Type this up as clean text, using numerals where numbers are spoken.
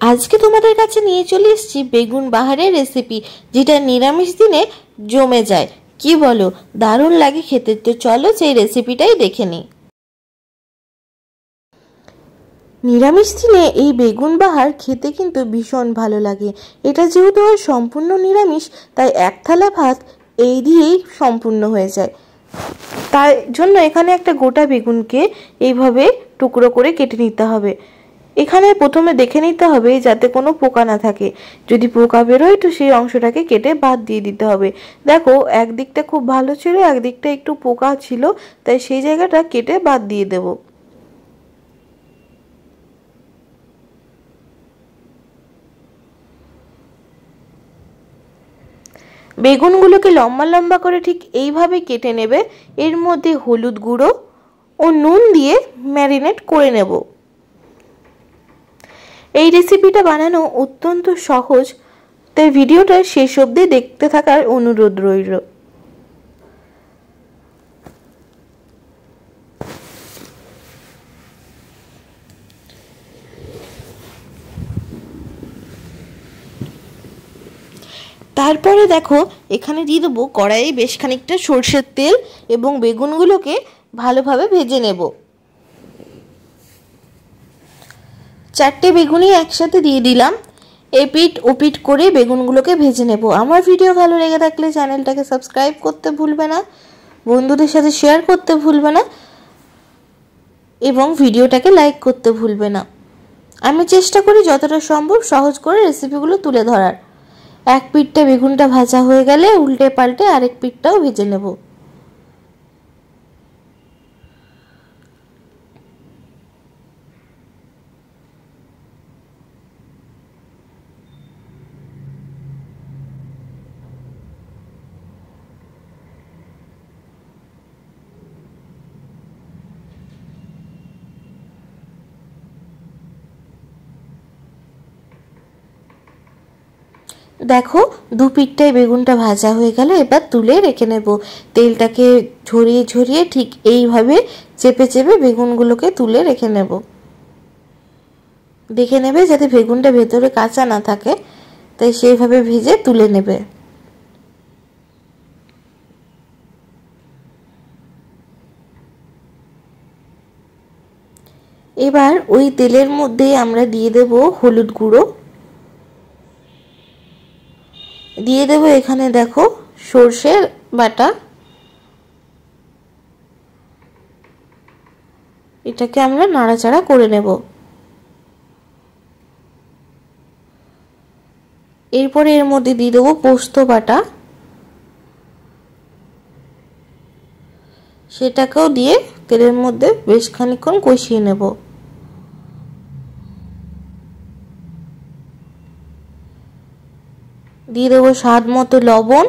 আজকে তোমাদের কাছে নিয়ে চলে এসেছি বেগুন বাহারের রেসিপি, যেটা নিরামিষ দিনে জমে যায়। কি বলো, দারুণ লাগে খেতে। তো চলো সেই রেসিপিটাই দেখে নিই। নিরামিষ দিনে এই বেগুন বাহার খেতে কিন্তু ভীষণ ভালো লাগে। এটা যেহেতু আর সম্পূর্ণ নিরামিষ, তাই এক থালা ভাত এই দিয়েই সম্পূর্ণ হয়ে যায়। তাই জন্য এখানে একটা গোটা বেগুনকে এইভাবে টুকরো করে কেটে নিতে হবে। এখানে প্রথমে দেখে নিতে হবে যাতে কোনো পোকা না থাকে। যদি পোকা বেরোয় তো সেই অংশটাকে কেটে বাদ দিয়ে দিতে হবে। দেখো, একদিকটা খুব ভালো ছিল, একদিকটা একটু পোকা ছিল, তাই সেই জায়গাটা কেটে বাদ দিয়ে দেব। বেগুনগুলোকে লম্বা লম্বা করে ঠিক এইভাবে কেটে নেবে। এর মধ্যে হলুদ গুঁড়ো ও নুন দিয়ে ম্যারিনেট করে নেব। এই রেসিপিটা বানানো অত্যন্ত সহজ, তাই ভিডিওটা শেষ অবধি দেখতে থাকার অনুরোধ রইল। তারপরে দেখো, এখানে দিয়ে দেবো কড়াইয়ে বেশ খানিকটা সরষের তেল এবং বেগুনগুলোকে ভালোভাবে ভেজে নেব। 4টে বেগুনই একসাথে দিয়ে দিলাম। এপিট ওপিট করে বেগুনগুলোকে ভেজে নেব। আমার ভিডিও ভালো লেগে থাকলে চ্যানেলটাকে সাবস্ক্রাইব করতে ভুলবে না, বন্ধুদের সাথে শেয়ার করতে ভুলবে না এবং ভিডিওটাকে লাইক করতে ভুলবে না। আমি চেষ্টা করি যতটা সম্ভব সহজ করে রেসিপিগুলো তুলে ধরার। এক পিঠটা বেগুনটা ভাজা হয়ে গেলে উল্টে পাল্টে আরেক পিঠটাও ভেজে নেব। দেখো, দু পিঠটাই বেগুনটা ভাজা হয়ে গেল। এবার তুলে রেখে নেব। তেলটাকে ঝরিয়ে ঝরিয়ে ঠিক এইভাবে চেপে চেপে বেগুনগুলোকে তুলে রেখে নেব। দেখে নেবে যাতে বেগুনটা ভেতরে কাঁচা না থাকে, তাই সেইভাবে ভেজে তুলে নেবে। এবার ওই তেলের মধ্যে আমরা দিয়ে দেব হলুদ গুঁড়ো, দিয়ে দেব এখানে দেখো সর্ষের বাটা। এটাকে আমরা নাড়াচাড়া করে নেব। এরপরে এর মধ্যে দিয়ে দেবো পোস্ত বাটা, সেটাকেও দিয়ে তেলের মধ্যে বেশ খানিকক্ষণ কষিয়ে নেব। দিয়ে দেবো স্বাদ মতো লবণ,